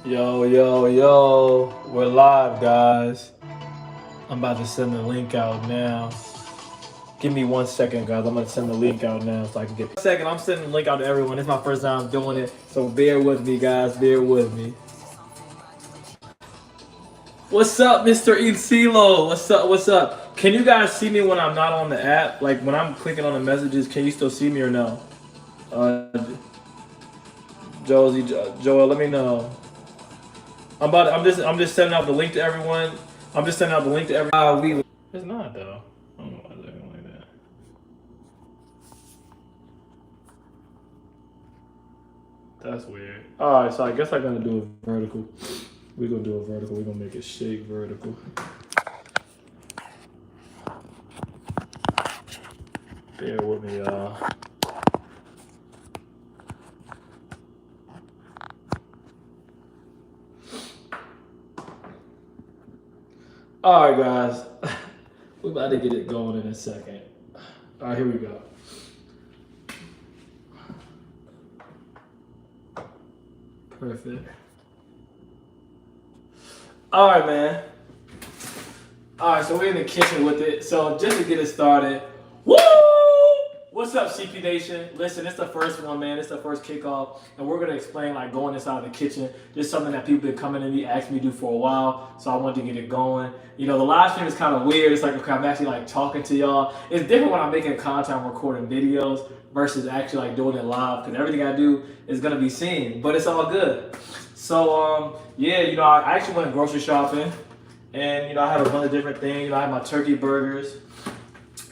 Yo, yo, yo, we're live, guys. I'm about to send the link out now. Give me 1 second, guys. I'm gonna send the link out now so I can get. 1 second, I'm sending the link out to everyone. It's my first time doing it, so bear with me, guys. Bear with me. What's up, Mr. Incilo? What's up? What's up? Can you guys see me when I'm not on the app? Like when I'm clicking on the messages, can you still see me or no? Uh, Joel, let me know. I'm just sending out the link to everyone. I'm just sending out the link to everyone. It's not though. I don't know why it's looking like that. That's weird. Alright, so I guess I'm gonna do a vertical. We're gonna do a vertical. We're gonna make it shake vertical. Bear with me, y'all. Alright, guys. We're about to get it going in a second. Alright, here we go. Perfect. Alright, man. Alright, so we're in the kitchen with it. So just to get it started, woo! What's up, CP Nation? Listen, it's the first one, man. It's the first kickoff, and we're gonna explain like going inside the kitchen. Just something that people been coming to me, asking me to do for a while. So I wanted to get it going. You know, the live stream is kind of weird. It's like okay, I'm actually like talking to y'all. It's different when I'm making content, I'm recording videos versus actually like doing it live because everything I do is gonna be seen. But it's all good. So yeah, you know, I actually went grocery shopping, and you know, I have a bunch of different things. You know, I have my turkey burgers,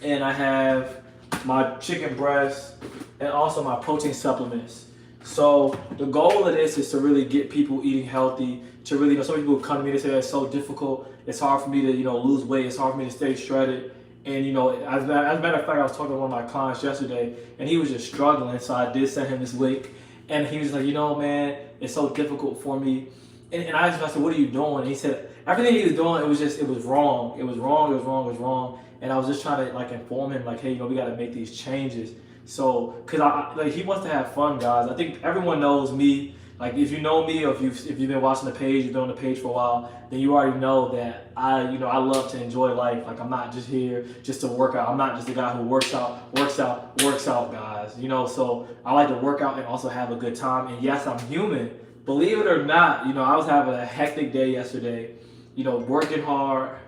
and I have my chicken breast, and also my protein supplements. So the goal of this is to really get people eating healthy, to really, you know, some people come to me and say it's so difficult, it's hard for me to, you know, lose weight, it's hard for me to stay shredded. And, you know, as a matter of fact, I was talking to one of my clients yesterday, and he was just struggling, so I did send him this link, and he was like, you know, man, it's so difficult for me. And I said, what are you doing? And he said, everything he was doing, it was wrong. It was wrong. And I was just trying to like inform him, like, hey, you know, we got to make these changes. So, cause like he wants to have fun, guys. I think everyone knows me. Like, if you know me, or if you've been watching the page, you've been on the page for a while, then you already know that I love to enjoy life. Like, I'm not just here just to work out. I'm not just a guy who works out, guys. You know, so I like to work out and also have a good time. And yes, I'm human. Believe it or not, you know, I was having a hectic day yesterday. You know, working hard.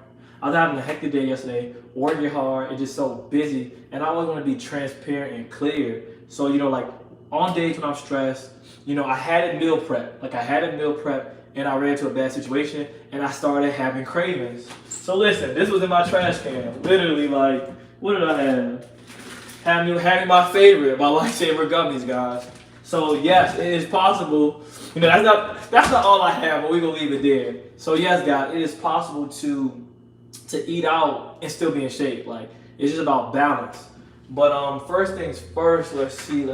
I was having a hectic day yesterday, working hard, and just so busy, and I always want to be transparent and clear. So, you know, like on days when I'm stressed, you know, I had a meal prep. And I ran into a bad situation, and I started having cravings. So listen, this was in my trash can. Literally, like, what did I have? Having my lifesaver gummies, guys. So yes, it is possible. You know, that's not all I have, but we're gonna leave it there. So yes, guys, it is possible to eat out and still be in shape. Like, it's just about balance. But first things first, let's see.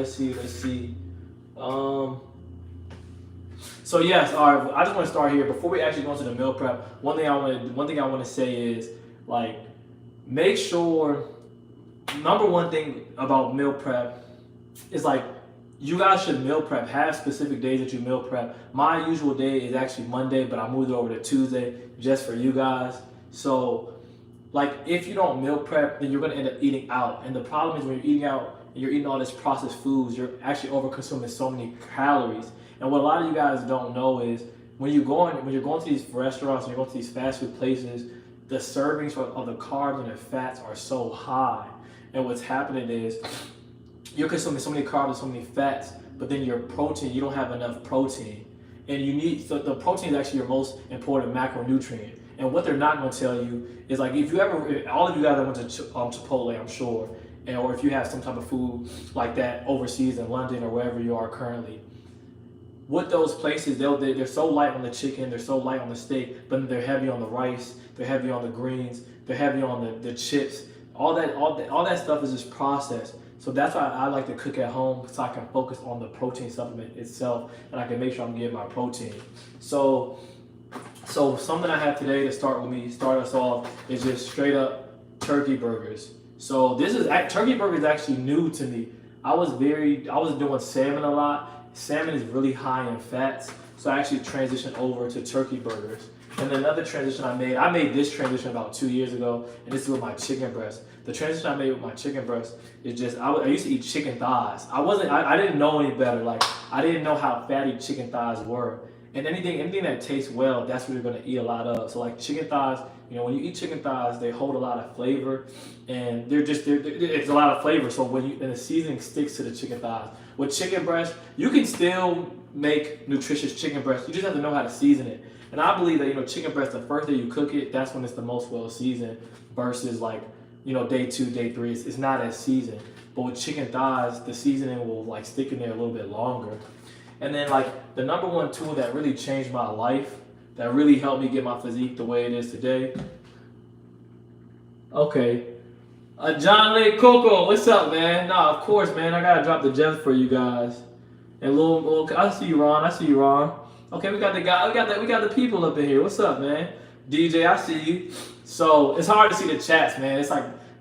So yes, all right. I just want to start here before we actually go into the meal prep. One thing I want to say is, like, make sure. Number one thing about meal prep is, like, you guys should meal prep. Have specific days that you meal prep. My usual day is actually Monday, but I moved it over to Tuesday just for you guys. So, like, if you don't meal prep, then you're gonna end up eating out. And the problem is when you're eating out and you're eating all this processed foods, you're actually over consuming so many calories. And what a lot of you guys don't know is when you're going to these restaurants and you're going to these fast food places, the servings of the carbs and the fats are so high. And what's happening is you're consuming so many carbs and so many fats, but then your protein, you don't have enough protein. And so the protein is actually your most important macronutrient. And what they're not going to tell you is, like, if all of you guys went to Chipotle, I'm sure, or if you have some type of food like that overseas in London or wherever you are currently, with those places, they're so light on the chicken, they're so light on the steak, but they're heavy on the rice, they're heavy on the greens, they're heavy on the chips. All that stuff is just processed. So that's why I like to cook at home, so I can focus on the protein supplement itself, and I can make sure I'm getting my protein. So something I have today to start us off is just straight up turkey burgers. So turkey burgers actually new to me. I was doing salmon a lot. Salmon is really high in fats, So I actually transitioned over to turkey burgers. And then another transition I made this transition about 2 years ago, and this is with my chicken breast. The transition I made with my chicken breast is just, I used to eat chicken thighs. I didn't know any better. Like, I didn't know how fatty chicken thighs were. And anything that tastes well, that's what you're gonna eat a lot of. So like chicken thighs, when you eat chicken thighs, they hold a lot of flavor, and it's a lot of flavor. So and the seasoning sticks to the chicken thighs. With chicken breast, you can still make nutritious chicken breast. You just have to know how to season it. And I believe that chicken breast, the first day you cook it, that's when it's the most well seasoned. Versus like day 2, day 3, it's not as seasoned. But with chicken thighs, the seasoning will like stick in there a little bit longer. And then like the number one tool that really changed my life, that really helped me get my physique the way it is today. Okay. John Lee Coco, what's up, man? Nah, of course, man. I gotta drop the gems for you guys. And little I see you, Ron. Okay, we got the guy, we got the people up in here. What's up, man? DJ, I see you. So it's hard to see the chats, man.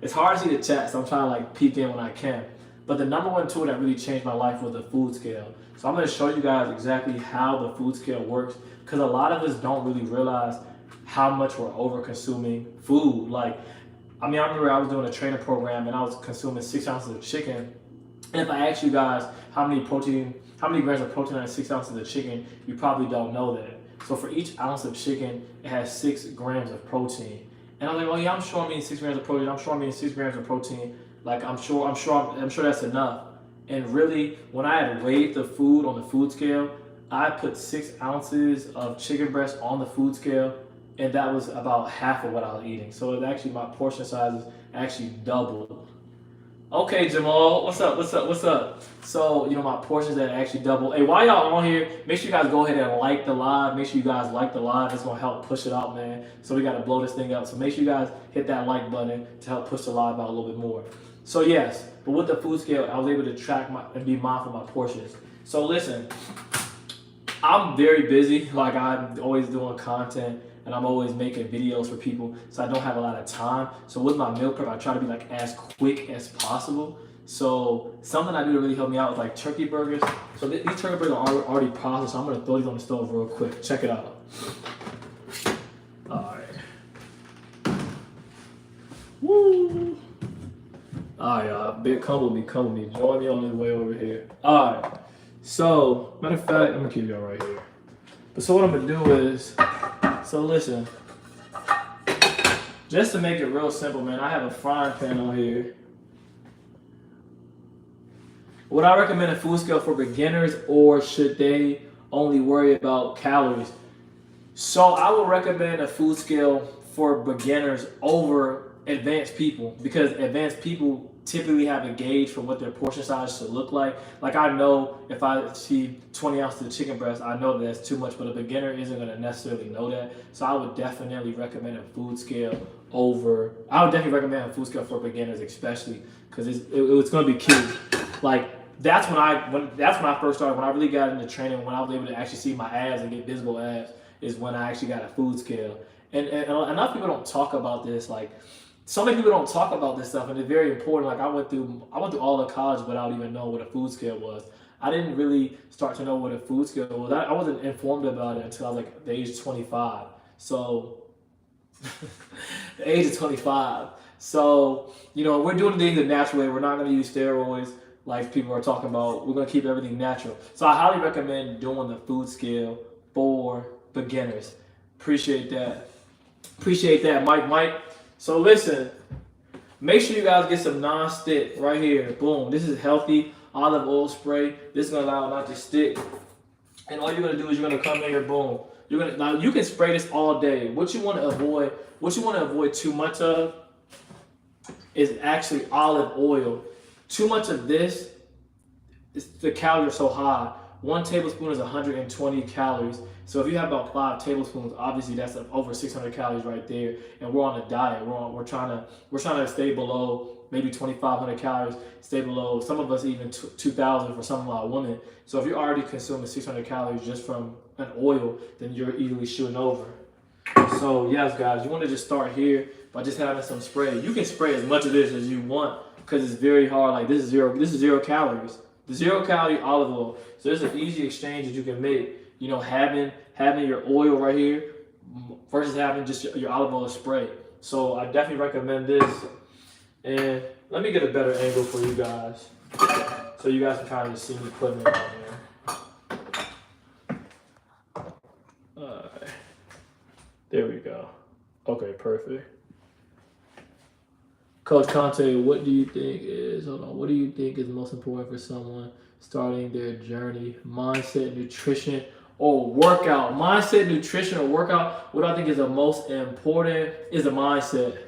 It's hard to see the chats. So I'm trying to like peek in when I can. But the number one tool that really changed my life was the food scale. So I'm going to show you guys exactly how the food scale works, because a lot of us don't really realize how much we're over consuming food. Like, I remember I was doing a training program and I was consuming 6 ounces of chicken. And if I ask you guys how many grams of protein are in 6 ounces of chicken, you probably don't know that. So for each ounce of chicken, it has 6 grams of protein. And I'm like, oh yeah, I'm sure I mean 6 grams of protein. I'm sure I mean 6 grams of protein. Like I'm sure that's enough. And really, when I had weighed the food on the food scale, I put 6 ounces of chicken breast on the food scale, and that was about half of what I was eating. So it actually, my portion sizes actually doubled. Okay, Jamal, what's up? So, my portions that actually doubled. Hey, while y'all on here, make sure you guys go ahead and like the live. Make sure you guys like the live. It's going to help push it out, man. So we got to blow this thing up. So make sure you guys hit that like button to help push the live out a little bit more. So yes, but with the food scale, I was able to track and be mindful of my portions. So listen, I'm very busy. Like I'm always doing content and I'm always making videos for people. So I don't have a lot of time. So with my meal prep, I try to be like as quick as possible. So something I do to really help me out is like turkey burgers. So these turkey burgers are already processed. So I'm gonna throw these on the stove real quick. Check it out. All right. Woo. All right, y'all. Come with me. Join me on this way over here. All right. So, matter of fact, I'm gonna keep y'all right here. But so what I'm gonna do is, so listen, just to make it real simple, man, I have a frying pan on here. Would I recommend a food scale for beginners, or should they only worry about calories? So I would recommend a food scale for beginners over advanced people, because advanced people typically have a gauge for what their portion size should look like. Like I know if I see 20 ounces of chicken breast, I know that that's too much, but a beginner isn't going to necessarily know that. So I would definitely recommend a food scale for beginners, especially because it's going to be key. Like that's when I first started. When I really got into training, when I was able to actually see my abs and get visible abs, is when I actually got a food scale. And enough people don't talk about this. Like so many people don't talk about this stuff, and it's very important. Like I went through all of college without even knowing what a food scale was. I didn't really start to know what a food scale was. I wasn't informed about it until I was like the age of 25. So the age of 25. So we're doing things the natural way. We're not going to use steroids like people are talking about. We're going to keep everything natural. So I highly recommend doing the food scale for beginners. Appreciate that, Mike. So listen, make sure you guys get some non-stick right here. Boom. This is healthy olive oil spray. This is gonna allow it not to stick. And all you're gonna do is you're gonna come in here, boom. Now you can spray this all day. What you want to avoid too much of is actually olive oil. Too much of this, the calories are so high. 1 tablespoon is 120 calories. So if you have about 5 tablespoons, obviously that's over 600 calories right there. And we're on a diet. We're trying to stay below maybe 2,500 calories. Stay below, some of us even 2,000 for some of our women. So if you're already consuming 600 calories just from an oil, then you're easily shooting over. So yes, guys, you want to just start here by just having some spray. You can spray as much of this as you want because it's very hard. Like this is 0 calories. The 0 calorie olive oil. So there's an easy exchange that you can make. having your oil right here versus having just your olive oil spray. So I definitely recommend this. And let me get a better angle for you guys, so you guys can kind of just see me putting it on there. Alright. There we go. Okay, perfect. Coach Conteh, what do you think is most important for someone starting their journey? Mindset, nutrition, or workout? Mindset, nutrition, or workout. What I think is the most important is the mindset.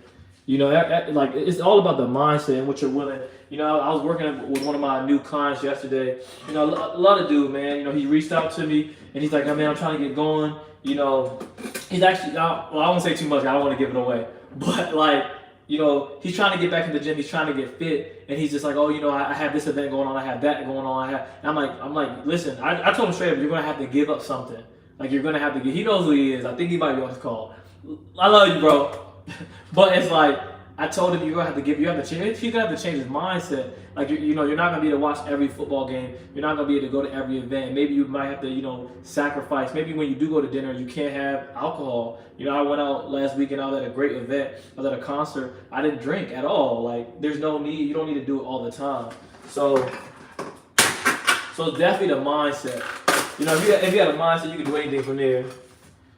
Like it's all about the mindset and what you're willing. I was working with one of my new clients yesterday. I love the dude, man. He reached out to me and he's like, "Oh, man, I'm trying to get going." He's actually, I won't say too much. I don't want to give it away, but like, he's trying to get back in the gym. He's trying to get fit, and he's just like, "Oh, I have this event going on. I have that going on. And I'm like, listen. I told him straight up, you're gonna have to give up something. Like you're gonna have to give. He knows who he is. I think he might be on his call. I love you, bro. But it's like I told him, you have to change. He's gonna have to change his mindset. Like you're not gonna be able to watch every football game. You're not gonna be able to go to every event. Maybe you might have to, sacrifice. Maybe when you do go to dinner, you can't have alcohol. I went out last weekend. I was at a great event. I was at a concert. I didn't drink at all. Like there's no need. You don't need to do it all the time. So definitely the mindset. If you have a mindset, you can do anything from there.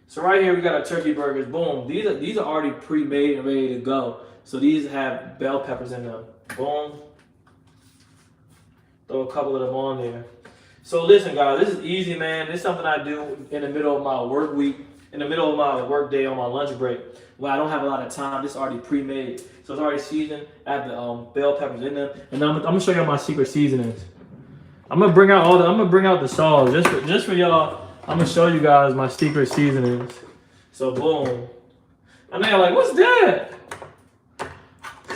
So right here we got our turkey burgers. Boom. These are already pre-made and ready to go. So these have bell peppers in them. Boom. Throw a couple of them on there. So listen, guys, this is easy, man. This is something I do in the middle of my work week, in the middle of my work day on my lunch break, when I don't have a lot of time. This is already pre-made. So it's already seasoned. I have the bell peppers in them. And I'm gonna show y'all my secret seasonings. I'm gonna bring out the sauce just for y'all. I'm gonna show you guys my secret seasonings. So boom. And they're like, what's that?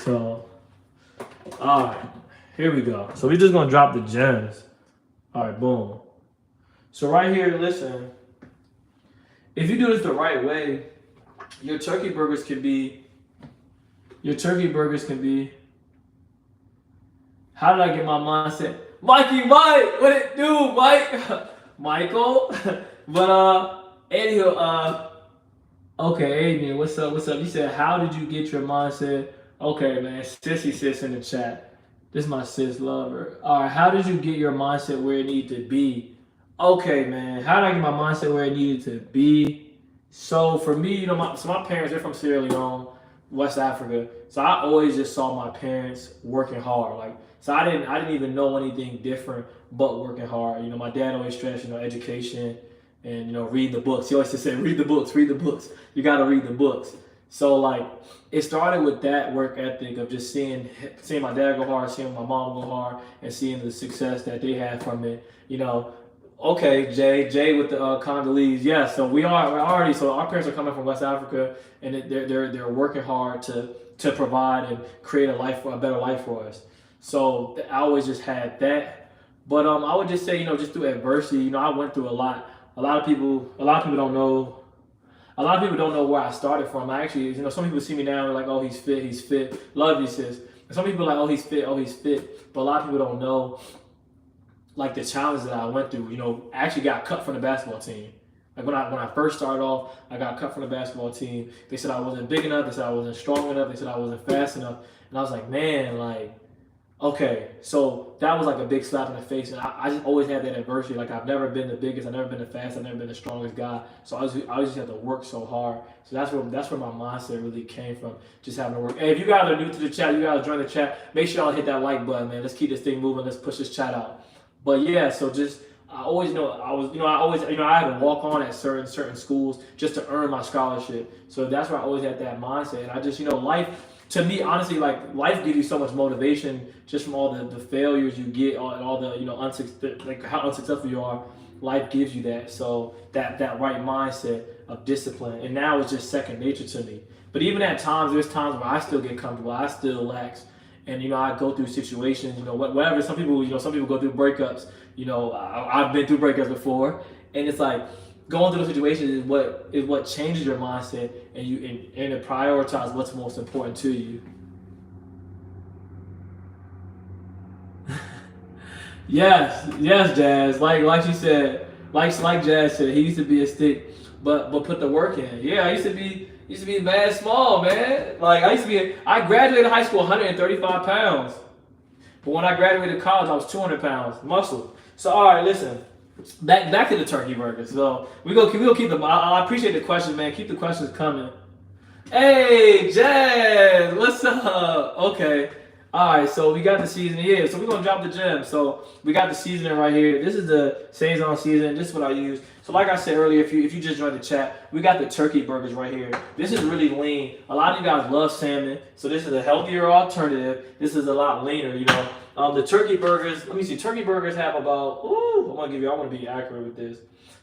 So, all right, here we go. So we're just gonna drop the gems. All right, boom. So right here, listen. If you do this the right way, your turkey burgers can be. How did I get my mindset? Mikey, Mike, what it do, Mike? Michael. But anyhow, okay, Adrian, what's up? You said, how did you get your mindset? Okay, man, Sissy sis in the chat. This is my sis lover. All right, how did you get your mindset where it needed to be? Okay, man, how did I get my mindset where it needed to be? So for me, my parents, they're from Sierra Leone, West Africa. So I always just saw my parents working hard. So I didn't even know anything different but working hard. My dad always stressed, education and, read the books. He always just said, read the books. You got to read the books. So it started with that work ethic of just seeing my dad go hard, seeing my mom go hard, and seeing the success that they had from it. Okay, Jay with the Congolese. Yeah, so so our parents are coming from West Africa, and they're working hard to provide and create a better life for us. So I always just had that. But I would just say, just through adversity, I went through a lot. A lot of people don't know. A lot of people don't know where I started from. I actually, some people see me now and they're like, oh, he's fit. Love you, sis. And some people are like, oh, he's fit. But a lot of people don't know, the challenges that I went through. I actually got cut from the basketball team. When I first started off, I got cut from the basketball team. They said I wasn't big enough. They said I wasn't strong enough. They said I wasn't fast enough. And I was like, man, okay, so that was a big slap in the face, and I just always had that adversity. I've never been the biggest, I've never been the fastest, I've never been the strongest guy. So I just had to work so hard. So that's where my mindset really came from, just having to work. Hey, if you guys are new to the chat, you guys join the chat. Make sure y'all hit that like button, man. Let's keep this thing moving. Let's push this chat out. But yeah, so I had to walk on at certain schools just to earn my scholarship. So that's where I always had that mindset. And I just, life. To me, honestly, life gives you so much motivation just from all the failures you get, all the how unsuccessful you are. Life gives you that. So that right mindset of discipline, and now it's just second nature to me. But even at times, there's times where I still get comfortable, I still lax, and I go through situations, whatever. Some people go through breakups. I've been through breakups before, and it's going through those situations is what changes your mindset, and to prioritize what's most important to you. Yes, Jazz. Like you said, like Jazz said, he used to be a stick, but put the work in. Yeah, I used to be mad small, man. Like I graduated high school 135 pounds, but when I graduated college, I was 200 pounds muscle. So all right, listen. Back to the turkey burgers. So we go keep them. I appreciate the questions, man. Keep the questions coming. Hey, Jazz, what's up? Okay. All right, so we got the seasoning here. So we're going to drop the gem. So we got the seasoning right here. This is the Saison seasoning. This is what I use. So like I said earlier, if you just joined the chat, we got the turkey burgers right here. This is really lean. A lot of you guys love salmon. So this is a healthier alternative. This is a lot leaner, you know. The turkey burgers, let me see. Turkey burgers have about, I want to be accurate with this.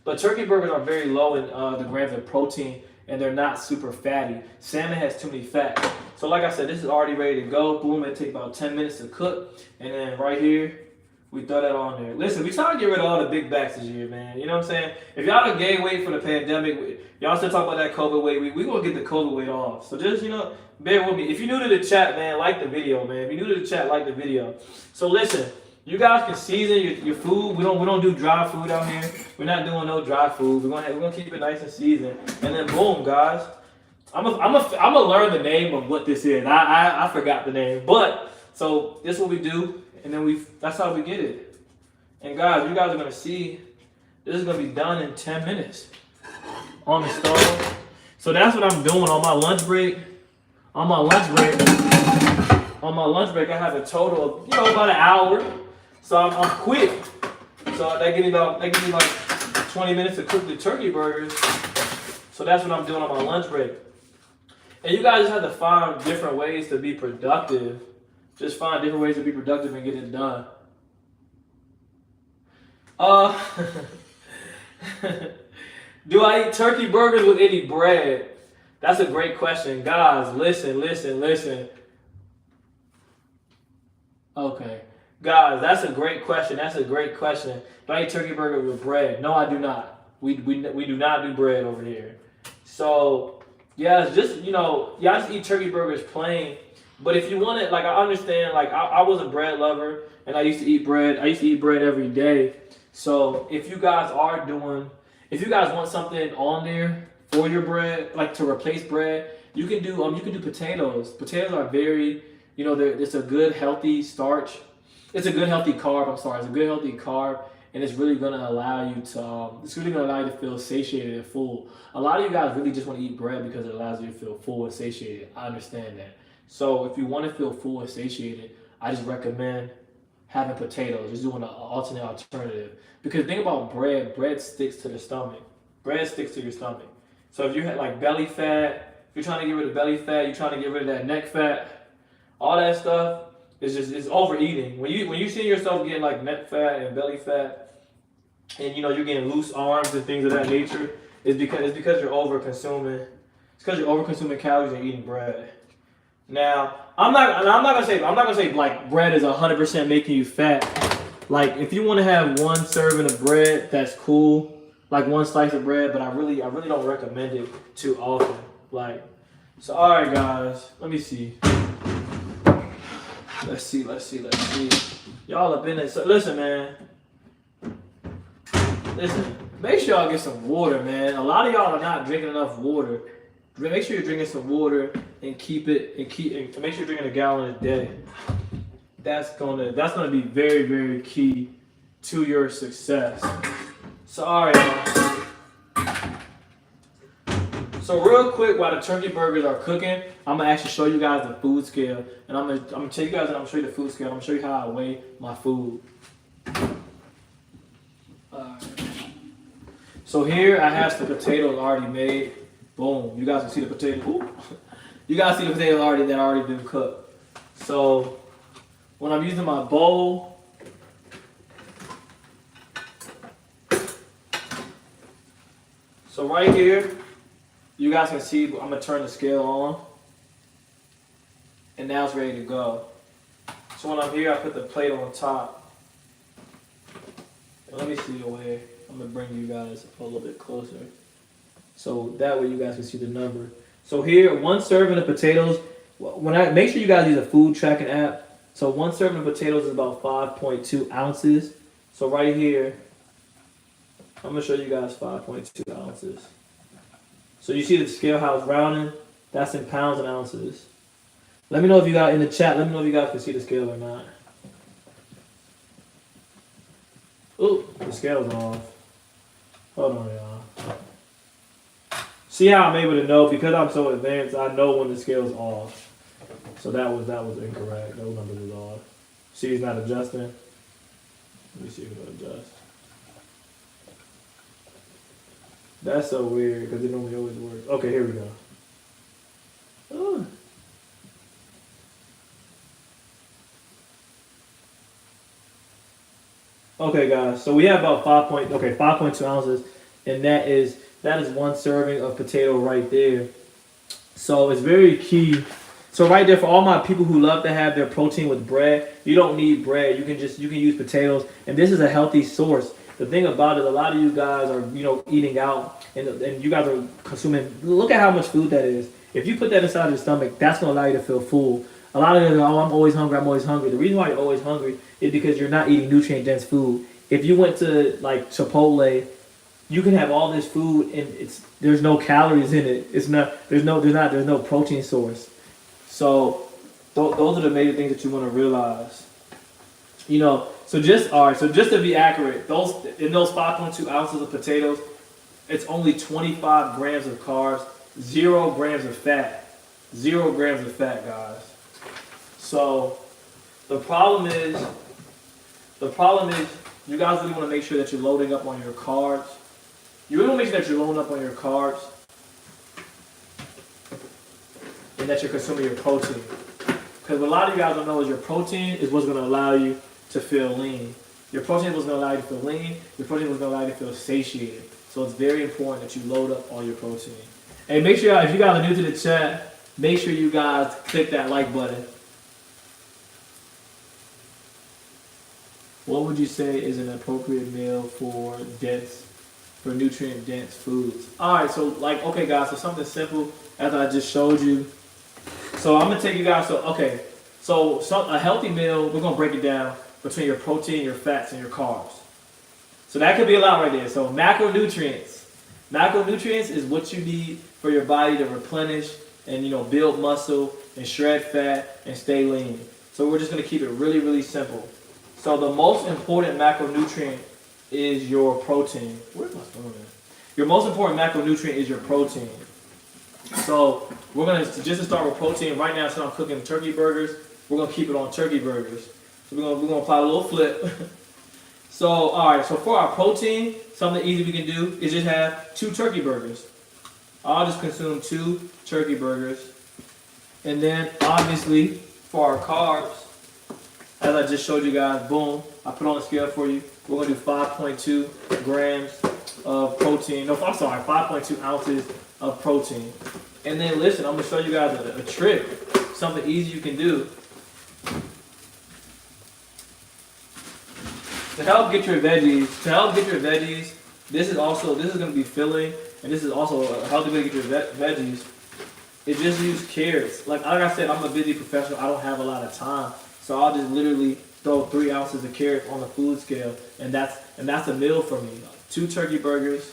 But turkey burgers are very low in the grams of protein, and they're not super fatty. Salmon has too many fats. So like I said, this is already ready to go. Boom, it takes about 10 minutes to cook. And then right here, we throw that on there. Listen, we trying to get rid of all the big backs this year, man. You know what I'm saying? If y'all done gained weight for the pandemic, y'all still talk about that COVID weight, we gonna get the COVID weight off. So just, bear with me. If you're new to the chat, man, like the video, man. If you're new to the chat, like the video. So listen, you guys can season your food. We don't do dry food out here. We're not doing no dry food. We're gonna keep it nice and seasoned. And then boom, guys. I'm gonna learn the name of what this is. I forgot the name, but so this is what we do, and then that's how we get it. And guys, you guys are gonna see this is gonna be done in 10 minutes on the stove. So that's what I'm doing on my lunch break. On my lunch break, I have a total of about an hour. So I'm quick. So that give me like 20 minutes to cook the turkey burgers. So that's what I'm doing on my lunch break. And you guys just have to find different ways to be productive. Just find different ways to be productive and get it done. Do I eat turkey burgers with any bread? That's a great question. Guys, listen. Okay. Guys, that's a great question. Do I eat turkey burger with bread? No, I do not. We do not do bread over here. So, yeah, it's just, y'all just eat turkey burgers plain. But if you want it, like, I understand, like, I was a bread lover, and I used to eat bread. I used to eat bread every day. So, if you guys want something on there for your bread, like to replace bread, you can do potatoes. Potatoes are very, it's a good healthy starch. It's a good healthy carb. It's a good healthy carb, and it's really gonna allow you to feel satiated and full. A lot of you guys really just want to eat bread because it allows you to feel full and satiated. I understand that. So if you want to feel full and satiated, I just recommend having potatoes. Just doing an alternate alternative. Because think about bread. Bread sticks to the stomach. Bread sticks to your stomach. So if you had like belly fat, if you're trying to get rid of belly fat, you're trying to get rid of that neck fat, all that stuff. It's overeating. When you see yourself getting like neck fat and belly fat, and you're getting loose arms and things of that nature, it's because you're over consuming. It's because you're over consuming calories and eating bread. Now I'm not gonna say like bread is 100% making you fat. Like if you want to have one serving of bread, that's cool. Like one slice of bread, but I really don't recommend it too often. Like, so all right, guys, let me see. Let's see. Y'all have been in. So listen, man. Listen. Make sure y'all get some water, man. A lot of y'all are not drinking enough water. Make sure you're drinking some water and make sure you're drinking a gallon a day. That's gonna be very, very key to your success. So all right, y'all. So real quick, while the turkey burgers are cooking, I'm gonna actually show you guys the food scale, and I'm gonna tell you guys, and I'm gonna show you the food scale. I'm gonna show you how I weigh my food. So here I have some potatoes already made. Boom! You guys can see the potatoes. Ooh. You guys see the potatoes that already been cooked. So when I'm using my bowl, so right here. You guys can see, I'm going to turn the scale on. And now it's ready to go. So when I'm here, I put the plate on top. And let me see the way. I'm going to bring you guys a little bit closer. So that way you guys can see the number. So here, one serving of potatoes. Make sure you guys use a food tracking app. So one serving of potatoes is about 5.2 ounces. So right here, I'm gonna show you guys 5.2 ounces. So you see the scale how it's rounding? That's in pounds and ounces. Let me know if you got in the chat. Let me know if you guys can see the scale or not. Ooh, the scale's off. Hold on, y'all. See how I'm able to know because I'm so advanced. I know when the scale's off. So that was incorrect. Those numbers was off. See, it's not adjusting. Let me see if it'll adjust. That's so weird because it normally always works. Okay, here we go. Oh. Okay, guys. So we have about 5.2 ounces, and that is one serving of potato right there. So it's very key. So right there, for all my people who love to have their protein with bread, you don't need bread. You can use potatoes, and this is a healthy source. The thing about it, a lot of you guys are eating out, and you guys are consuming. Look at how much food that is. If you put that inside your stomach, that's gonna allow you to feel full. A lot of you go, oh, I'm always hungry. I'm always hungry. The reason why you're always hungry is because you're not eating nutrient dense food. If you went to like Chipotle, you can have all this food and there's no calories in it. There's no protein source. So those are the major things that you want to realize. So just to be accurate, those 5.2 ounces of potatoes, it's only 25 grams of carbs, 0 grams of fat. 0 grams of fat, guys. So the problem is you guys really want to make sure that you're loading up on your carbs. You really want to make sure that you're loading up on your carbs and that you're consuming your protein. Because what a lot of you guys don't know is your protein is what's going to allow you to feel lean. Your protein is what's going to allow you to feel lean. Your protein is what's going to allow you to feel satiated. So it's very important that you load up all your protein. And make sure, if you guys are new to the chat, make sure you guys click that like button. What would you say is an appropriate meal for nutrient dense foods? Alright, so okay guys, so something simple as I just showed you. So I'm gonna take you guys, so a healthy meal, we're gonna break it down between your protein, your fats, and your carbs. So that could be a lot right there. So macronutrients. Macronutrients is what you need for your body to replenish and build muscle and shred fat and stay lean. So we're just gonna keep it really, really simple. So the most important macronutrient is your protein. Where's my spoon at? Your most important macronutrient is your protein. So we're gonna just to start with protein right now. So I'm cooking turkey burgers. We're gonna keep it on turkey burgers. So we're gonna apply a little flip. So all right. So for our protein, something easy we can do is just have 2 turkey burgers. I'll just consume 2 turkey burgers, and then obviously for our carbs, as I just showed you guys, boom, I put on the scale for you. We're going to do 5.2 grams of protein. No, I'm sorry, 5.2 ounces of protein. And then listen, I'm going to show you guys a trick, something easy you can do. To help get your veggies, this is going to be filling, and this is also a healthy way to get your veggies. Is just use carrots. Like I said, I'm a busy professional. I don't have a lot of time. So I'll just literally throw 3 ounces of carrots on the food scale, and that's a meal for me. 2 turkey burgers,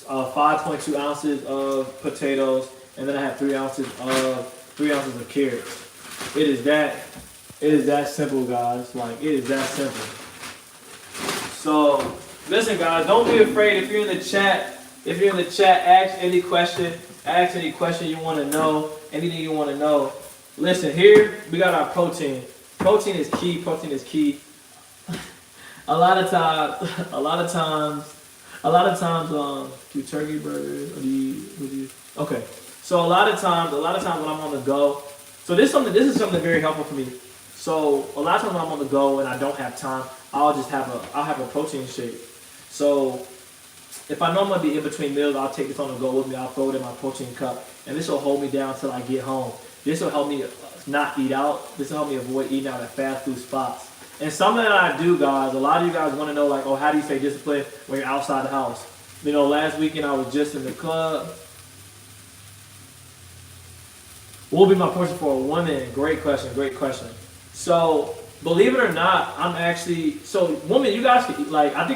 5.2 ounces of potatoes, and then I have 3 ounces of carrots. It is that simple, guys. Like it is that simple. So listen, guys, don't be afraid. If you're in the chat, ask any question you want to know, anything you want to know. Listen, here we got our protein. Protein is key. A lot of times, do turkey burgers or do you? Okay. So a lot of times when I'm on the go, so this is something very helpful for me. So a lot of times when I'm on the go and I don't have time, I'll have a protein shake. So if I know I'm gonna be in between meals, I'll take this on the go with me. I'll throw it in my protein cup, and this will hold me down until I get home. This will help me not eat out. This will help me avoid eating out at fast food spots. And something that I do, guys, a lot of you guys want to know, like, oh, how do you stay disciplined when you're outside the house? Last weekend I was just in the club. What will be my portion for a woman? Great question. So, believe it or not, women, you guys can eat, like, I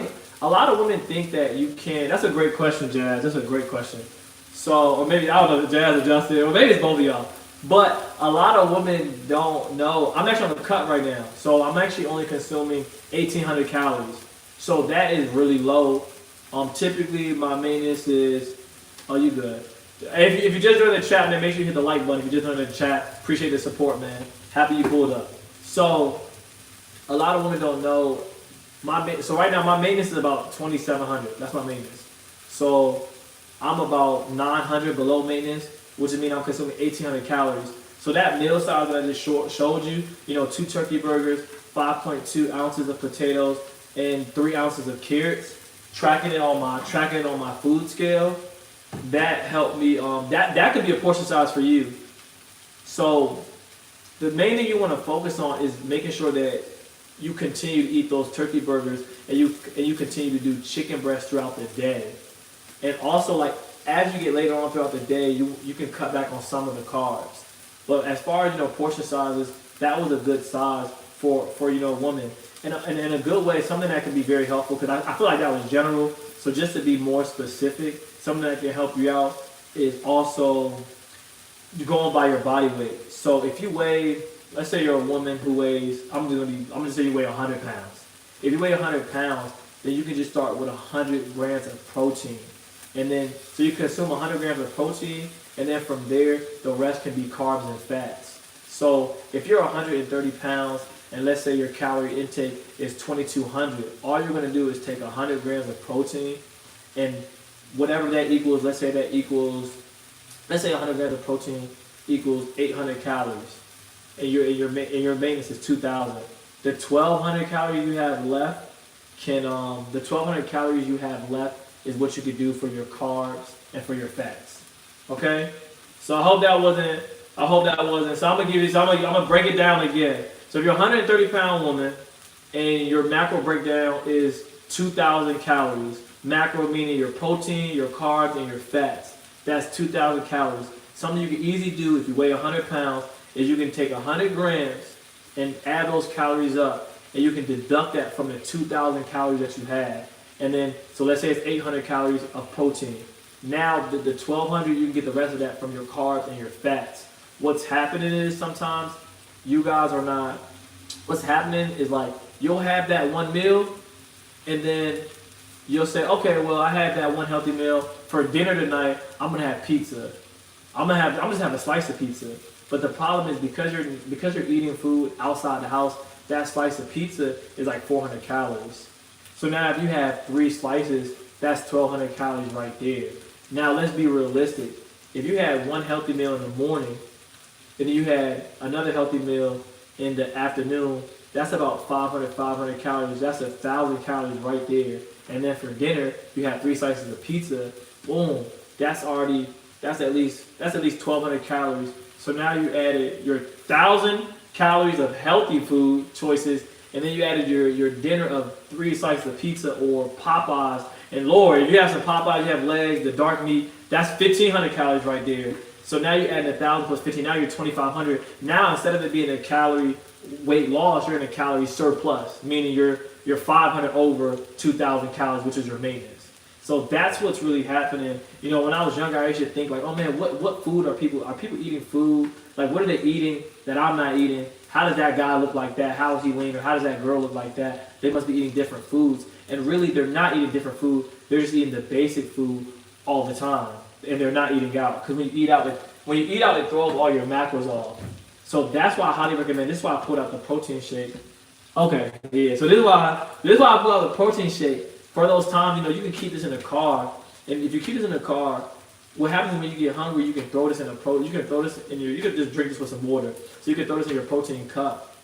A lot of women think that you can. That's a great question, Jazz. That's a great question. So, or maybe, I don't know, Jazz or Justin, or maybe it's both of y'all. But a lot of women don't know. I'm actually on the cut right now. So I'm actually only consuming 1,800 calories. So that is really low. Typically my maintenance is, oh, you good. If you just joined the chat, then make sure you hit the like button. If you just joined the chat, appreciate the support, man. Happy you pulled up. So a lot of women don't know. So right now my maintenance is about 2,700. That's my maintenance. So I'm about 900 below maintenance, which means I'm consuming 1,800 calories. So that meal size that I just showed you, 2 turkey burgers, 5.2 ounces of potatoes, and 3 ounces of carrots. Tracking it on my food scale, that helped me. That could be a portion size for you. So the main thing you want to focus on is making sure that you continue to eat those turkey burgers and you continue to do chicken breast throughout the day. And also, like, as you get later on throughout the day, you can cut back on some of the carbs. But as far as portion sizes, that was a good size for women. And in a good way, something that can be very helpful, because I feel like that was general. So just to be more specific, something that can help you out is also going by your body weight. So if you weigh, let's say you're a woman who weighs, I'm gonna say you weigh 100 pounds. If you weigh 100 pounds, then you can just start with 100 grams of protein. And then, so you consume 100 grams of protein, and then from there, the rest can be carbs and fats. So if you're 130 pounds, and let's say your calorie intake is 2,200, all you're going to do is take 100 grams of protein, and whatever that equals, let's say 100 grams of protein equals 800 calories, and your maintenance is 2,000. The 1,200 calories you have left is what you could do for your carbs and for your fats. Okay? So I hope that wasn't, so I'm gonna break it down again. So if you're a 130 pound woman and your macro breakdown is 2,000 calories, macro meaning your protein, your carbs, and your fats, that's 2,000 calories. Something you can easily do if you weigh 100 pounds is you can take 100 grams and add those calories up, and you can deduct that from the 2,000 calories that you have. And then, so let's say it's 800 calories of protein. Now the 1,200, you can get the rest of that from your carbs and your fats. What's happening is sometimes you guys are not, what's happening is like, you'll have that one meal, and then you'll say, okay, well, I had that one healthy meal. For dinner tonight, I'm gonna have pizza. I'm just have a slice of pizza. But the problem is because you're eating food outside the house, that slice of pizza is like 400 calories. So now if you have 3 slices, that's 1,200 calories right there. Now let's be realistic. If you had one healthy meal in the morning, and then you had another healthy meal in the afternoon, that's about 500 calories. That's 1,000 calories right there. And then for dinner, you have 3 slices of pizza. Boom. That's at least 1,200 calories. So now you added your 1,000 calories of healthy food choices, and then you added your dinner of 3 slices of pizza or Popeyes. And Lord, if you have some Popeyes, you have legs, the dark meat, that's 1,500 calories right there. So now you add 1,000 plus 15, now you're 2,500. Now instead of it being a calorie weight loss, you're in a calorie surplus, meaning you're 500 over 2,000 calories, which is your maintenance. So that's what's really happening. When I was younger, I used to think like, oh man, what food are people eating food? Like, what are they eating that I'm not eating? How does that guy look like that? How is he lean? Or how does that girl look like that? They must be eating different foods. And really, they're not eating different food. They're just eating the basic food all the time. And they're not eating out. Because when you eat out, it throws all your macros off. So that's why I highly recommend. This is why I pulled out the protein shake. Okay, yeah. So this is why I pulled out the protein shake. For those times, you can keep this in the car. And if you keep this in the car, what happens when you get hungry, you can throw this in a protein. You can throw this in you can just drink this with some water. So you can throw this in your protein cup.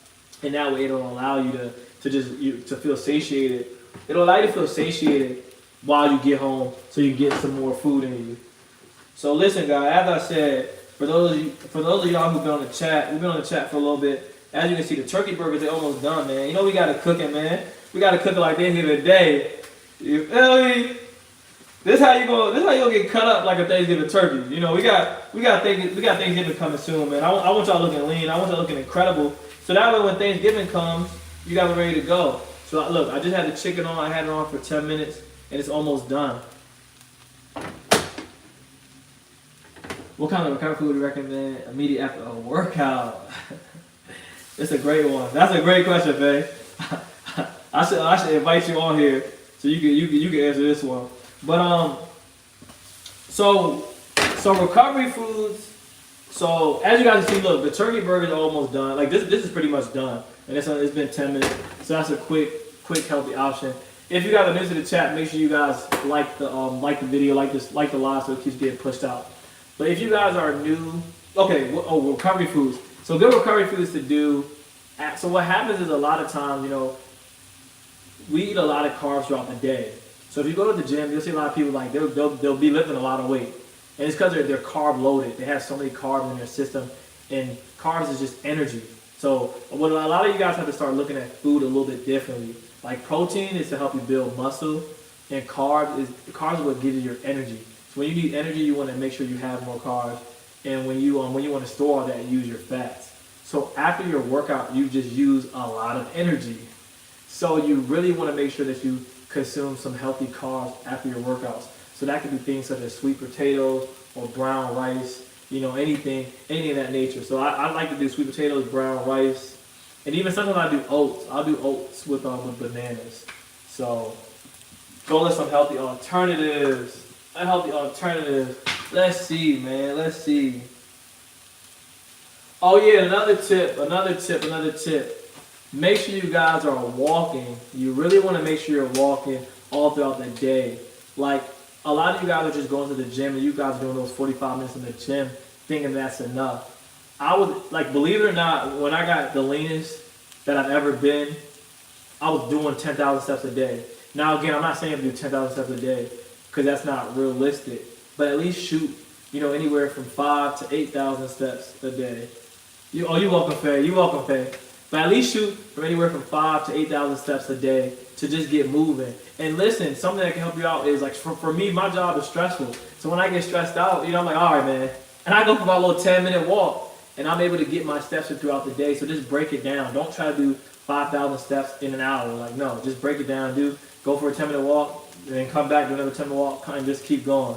And that way it'll allow you to feel satiated. It'll allow you to feel satiated while you get home, so you get some more food in you. So listen, guys, as I said, for those of y'all who've been on the chat, we've been on the chat for a little bit. As you can see, the turkey burgers, they're almost done, man. We got to cook it, man. We got to cook it like they did today. You feel me? This how you gonna get cut up like a Thanksgiving turkey. We got Thanksgiving coming soon, man. I want y'all looking lean. I want y'all looking incredible. So that way when Thanksgiving comes, you guys are ready to go. So look, I just had the chicken on. I had it on for 10 minutes, and it's almost done. What kind of food would you recommend immediately after a workout? It's a great one. That's a great question, Faye. I should invite you on here so you can answer this one. But so recovery foods. So as you guys can see, look, the turkey burgers are almost done. Like this is pretty much done, and it's been 10 minutes. So that's a quick healthy option. If you guys are new to the chat, make sure you guys like the video, like the live, so it keeps getting pushed out. But if you guys are new, okay, recovery foods. So good recovery foods to do. So what happens is a lot of times, we eat a lot of carbs throughout the day. So if you go to the gym, you'll see a lot of people like they'll be lifting a lot of weight, and it's because they're carb loaded. They have so many carbs in their system, and carbs is just energy. So what a lot of you guys have to start looking at food a little bit differently. Like protein is to help you build muscle, and carbs is what gives you your energy. So when you need energy, you want to make sure you have more carbs, and when you want to store all that, use your fats. So after your workout, you just use a lot of energy. So you really want to make sure that you consume some healthy carbs after your workouts. So that could be things such as sweet potatoes or brown rice, anything of that nature. So I like to do sweet potatoes, brown rice, and even sometimes I do oats. I'll do oats with bananas. So go with some healthy alternatives. Let's see, man. Let's see. Oh yeah, another tip. Make sure you guys are walking. You really want to make sure you're walking all throughout the day. Like a lot of you guys are just going to the gym and you guys are doing those 45 minutes in the gym thinking that's enough. I was like, believe it or not, when I got the leanest that I've ever been, I was doing 10,000 steps a day. Now again, I'm not saying to do 10,000 steps a day because that's not realistic, but at least shoot, anywhere from 5,000 to 8,000 steps a day. You're welcome, Faye. But at least shoot from anywhere from 5,000 to 8,000 steps a day to just get moving. And listen, something that can help you out is like for me, my job is stressful. So when I get stressed out, I'm like, all right, man. And I go for about a little 10-minute walk, and I'm able to get my steps in throughout the day. So just break it down. Don't try to do 5,000 steps in an hour. Like no, just break it down. Go for a 10-minute walk, and then come back, do another 10-minute walk, and just keep going.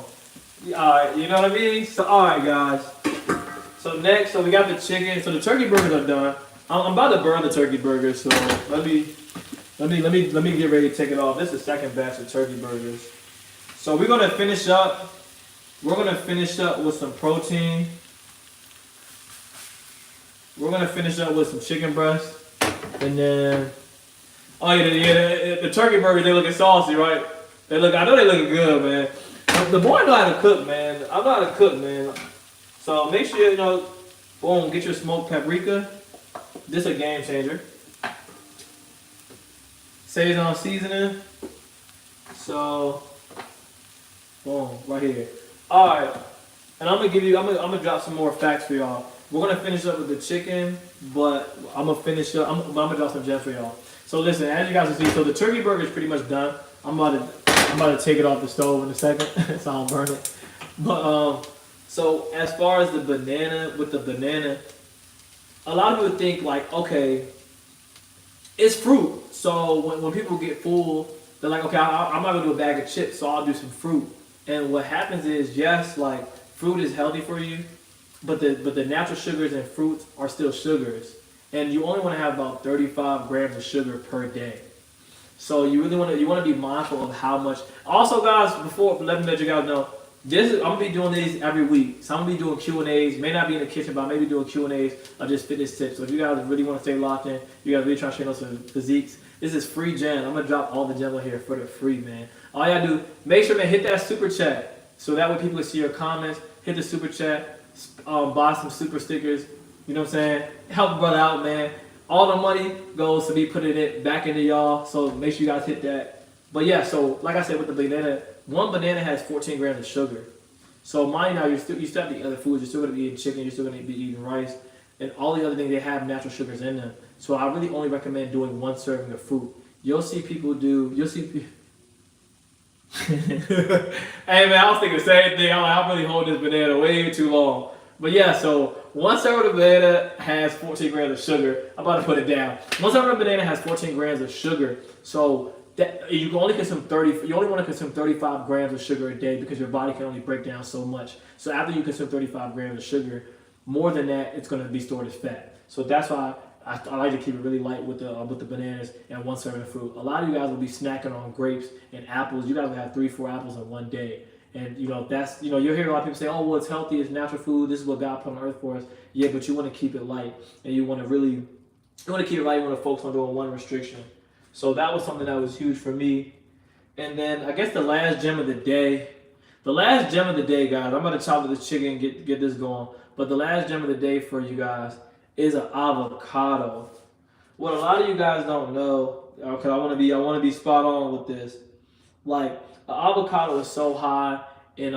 All right, you know what I mean? So all right, guys. So next, we got the chicken. So the turkey burgers are done. I'm about to burn the turkey burgers, so let me get ready to take it off. This is the second batch of turkey burgers. So we're gonna finish up. We're gonna finish up with some protein. We're gonna finish up with some chicken breast, and then the turkey burgers, they looking saucy, right? I know they looking good, man. The boy know how to cook, man. I know how to cook, man. So make sure boom, get your smoked paprika. This is a game changer. Sazon seasoning. So, boom, right here. All right, and I'm gonna drop some more facts for y'all. We're gonna finish up with the chicken, but I'm gonna drop some gems for y'all. So listen, as you guys can see, so the turkey burger is pretty much done. I'm about to take it off the stove in a second, so I don't burn it. But so as far as the banana, a lot of people think like, okay, it's fruit. So when people get full, they're like, okay, I'm not gonna do a bag of chips, so I'll do some fruit. And what happens is, yes, like fruit is healthy for you, but the natural sugars in fruits are still sugars, and you only want to have about 35 grams of sugar per day. So you really want to be mindful of how much. Also, guys, let me let you guys know. I'm gonna be doing these every week. So I'm gonna be doing Q&As. May not be in the kitchen, but I may be doing Q&As of just fitness tips. So if you guys really want to stay locked in, you guys really trying to train some physiques, this is free gem. I'm gonna drop all the gems on here for the free, man. All you gotta do, make sure, man, hit that super chat. So that way people can see your comments. Hit the super chat. Buy some super stickers. You know what I'm saying? Help a brother out, man. All the money goes to be putting it back into y'all. So make sure you guys hit that. But yeah, so like I said with the banana, one banana has 14 grams of sugar. So mind now, you still have the other foods. You're still going to be eating chicken. You're still going to be eating rice. And all the other things, they have natural sugars in them. So I really only recommend doing one serving of fruit. You'll see people do, Hey man, I was thinking the same thing. I'm really holding this banana way too long. But yeah, so 1 serving of banana has 14 grams of sugar. I'm about to put it down. 1 serving of banana has 14 grams of sugar. So that you can only consume 30. You only want to consume 35 grams of sugar a day because your body can only break down so much. So after you consume 35 grams of sugar, more than that, it's going to be stored as fat. So that's why I like to keep it really light with the bananas and 1 serving of fruit. A lot of you guys will be snacking on grapes and apples. You guys will have 3-4 apples in one day. And that's you'll hear a lot of people say, "Oh, well, it's healthy, it's natural food. This is what God put on earth for us." Yeah, but you want to keep it light, and you want to keep it light. You want to focus on doing one restriction. So that was something that was huge for me. And then I guess the last gem of the day, guys. I'm gonna chop with this chicken and get this going. But the last gem of the day for you guys is an avocado. What a lot of you guys don't know, because I want to be spot on with this. Like, an avocado is so high in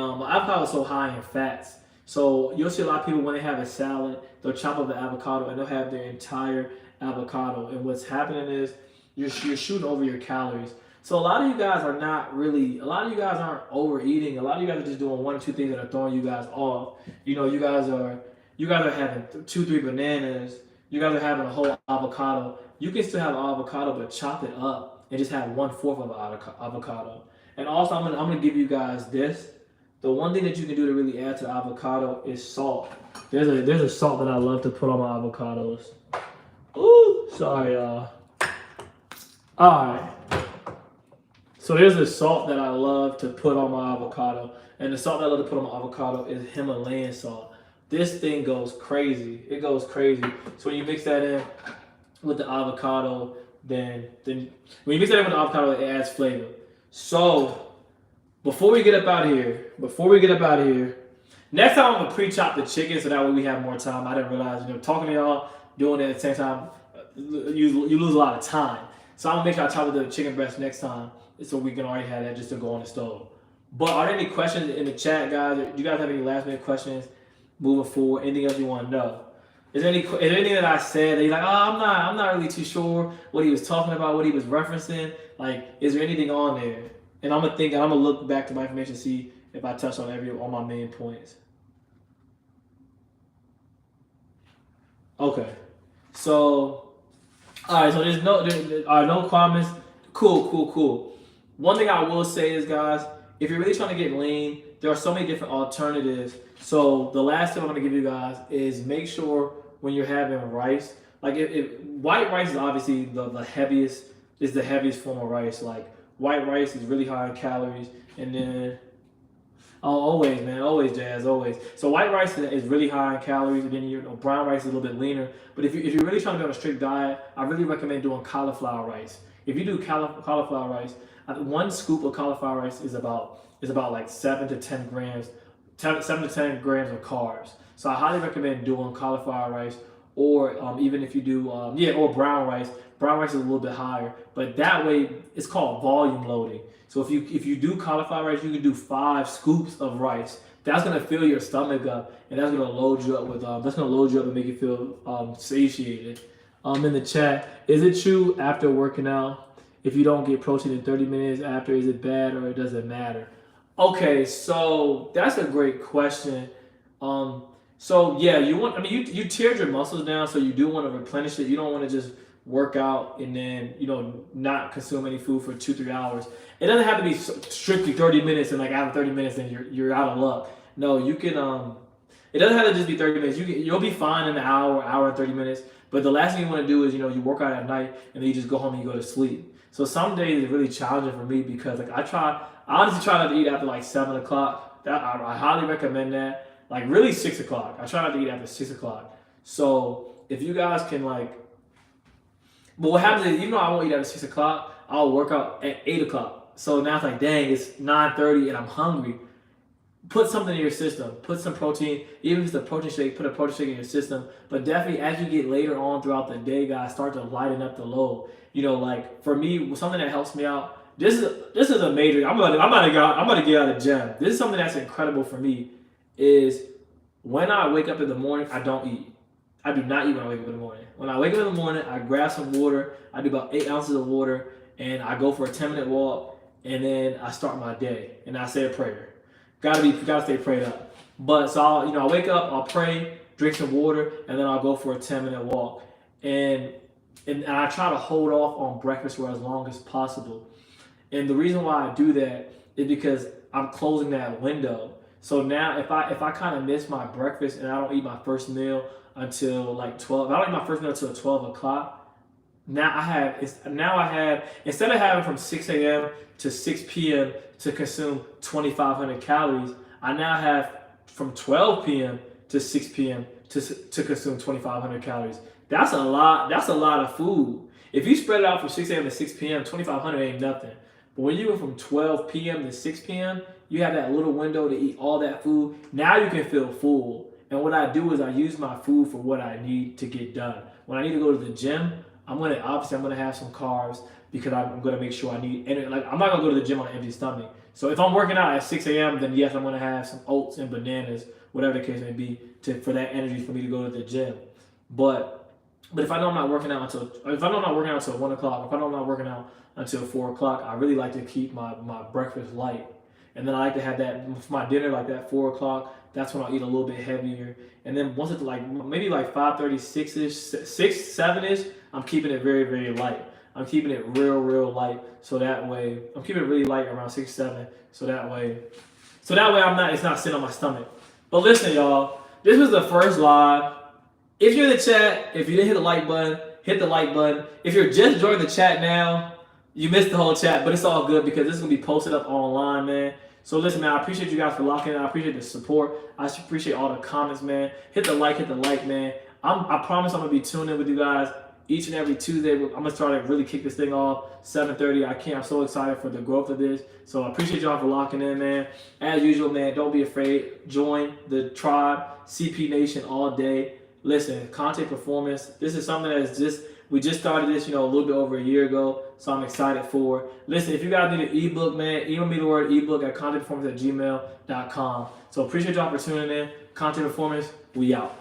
fats. So you'll see a lot of people when they have a salad, they'll chop up the avocado and they'll have their entire avocado. And what's happening is you're shooting over your calories. So a lot of you guys aren't overeating. A lot of you guys are just doing 1 or 2 things that are throwing you guys off. You guys are having 2-3 bananas. You guys are having a whole avocado. You can still have an avocado, but chop it up and just have 1/4 of an avocado. And also, I'm gonna give you guys this. The one thing that you can do to really add to the avocado is salt. There's a salt that I love to put on my avocados. Ooh, sorry, y'all. All right. So there's a salt that I love to put on my avocado, and the salt that I love to put on my avocado is Himalayan salt. This thing goes crazy. It goes crazy. So when you mix that in with the avocado, then when you mix that in with the avocado, it adds flavor. So before we get up out of here, next time I'm gonna pre-chop the chicken so that way we have more time. I didn't realize, talking to y'all, doing it at the same time, you lose a lot of time. So I'm gonna make sure I chop the chicken breast next time, so we can already have that just to go on the stove. But are there any questions in the chat, guys? Do you guys have any last minute questions moving forward? Anything else you want to know? Is there anything that I said that you're like, oh, I'm not really too sure what he was talking about, what he was referencing? Like, is there anything on there? And I'm gonna look back to my information to see if I touched on all my main points. Okay, so all right, so there's no comments. Cool. One thing I will say is, guys, if you're really trying to get lean, there are so many different alternatives. So the last tip I'm gonna give you guys is make sure when you're having rice, like if white rice is obviously the heaviest form of rice. Like, white rice is really high in calories, and then always Jazz, always. So white rice is really high in calories, and then brown rice is a little bit leaner. But if you're really trying to be on a strict diet, I really recommend doing cauliflower rice. If you do cauliflower rice, 1 scoop of cauliflower rice is about like 7 to 10 grams of carbs. So I highly recommend doing cauliflower rice, or even if you do or brown rice. Brown rice is a little bit higher, but that way it's called volume loading. So if you do cauliflower rice, you can do 5 scoops of rice. That's gonna fill your stomach up, and that's gonna load you up and make you feel satiated. In the chat, is it true after working out, if you don't get protein in 30 minutes after, is it bad or it doesn't matter? Okay, so that's a great question. So yeah, you tiered your muscles down, so you do want to replenish it. You don't want to just work out and then not consume any food for 2-3 hours. It doesn't have to be strictly 30 minutes, and like after 30 minutes, then you're out of luck. No, you can. It doesn't have to just be 30 minutes. You'll be fine in an hour and 30 minutes. But the last thing you want to do is you work out at night and then you just go home and you go to sleep. So some days it's really challenging for me because like I honestly try not to eat after like 7 o'clock. I highly recommend that. Like really 6 o'clock. I try not to eat after 6 o'clock. So if you guys can but what happens is, I won't eat after 6 o'clock, I'll work out at 8 o'clock. So now it's like, dang, it's 9:30 and I'm hungry. Put something in your system. Put some protein. Even if it's a protein shake, put a protein shake in your system. But definitely as you get later on throughout the day, guys, start to lighten up the load. Like for me, something that helps me out, this is a major, I'm gonna get out of the gym. This is something that's incredible for me, is when I wake up in the morning, I don't eat. I do not eat when I wake up in the morning. When I wake up in the morning, I grab some water. I do about 8 ounces of water, and I go for a 10-minute walk, and then I start my day, and I say a prayer. Gotta stay prayed up. But so I'll wake up, I'll pray, drink some water, and then I'll go for a 10-minute walk. And and I try to hold off on breakfast for as long as possible. And the reason why I do that is because I'm closing that window. So now if I kind of miss my breakfast and I don't eat my first meal until like 12, if I don't eat my first meal until 12 o'clock, now I have instead of having from 6 a.m. to 6 p.m. to consume 2,500 calories, I now have from 12 p.m. to 6 p.m. to consume 2,500 calories. That's a lot. That's a lot of food. If you spread it out from 6 a.m. to 6 p.m., 2,500 ain't nothing. But when you go from 12 p.m. to 6 p.m., you have that little window to eat all that food. Now you can feel full. And what I do is I use my food for what I need to get done. When I need to go to the gym, I'm gonna have some carbs because I'm gonna make sure I need. And like I'm not gonna go to the gym on an empty stomach. So if I'm working out at 6 a.m., then yes, I'm gonna have some oats and bananas, whatever the case may be, for that energy for me to go to the gym. But if I know I'm not working out until 1 o'clock, if I know I'm not working out until 4 o'clock, I really like to keep my breakfast light. And then I like to have that for my dinner, like that 4 o'clock. That's when I'll eat a little bit heavier. And then once it's like maybe like 5:36ish, 7ish, I'm keeping it very, very light. I'm keeping it real, real light. So that way, I'm keeping it really light around 6, 7. So that way it's not sitting on my stomach. But listen, y'all, this was the first live. If you're in the chat, if you didn't hit the like button, hit the like button. If you're just joining the chat now, you missed the whole chat, but it's all good because this is going to be posted up online, man. So listen, man, I appreciate you guys for locking in. I appreciate the support. I appreciate all the comments, man. Hit the like, man. I promise I'm going to be tuning in with you guys each and every Tuesday. I'm going to start to really kick this thing off, 7:30. I'm so excited for the growth of this. So I appreciate y'all for locking in, man. As usual, man, don't be afraid. Join the tribe, CP Nation all day. Listen, Conteh Performance, this is something we just started this, a little bit over a year ago, so I'm excited for it. Listen, if you guys need an ebook, man, email me the word ebook at contehperformance@gmail.com. So appreciate y'all for tuning in. Conteh Performance, we out.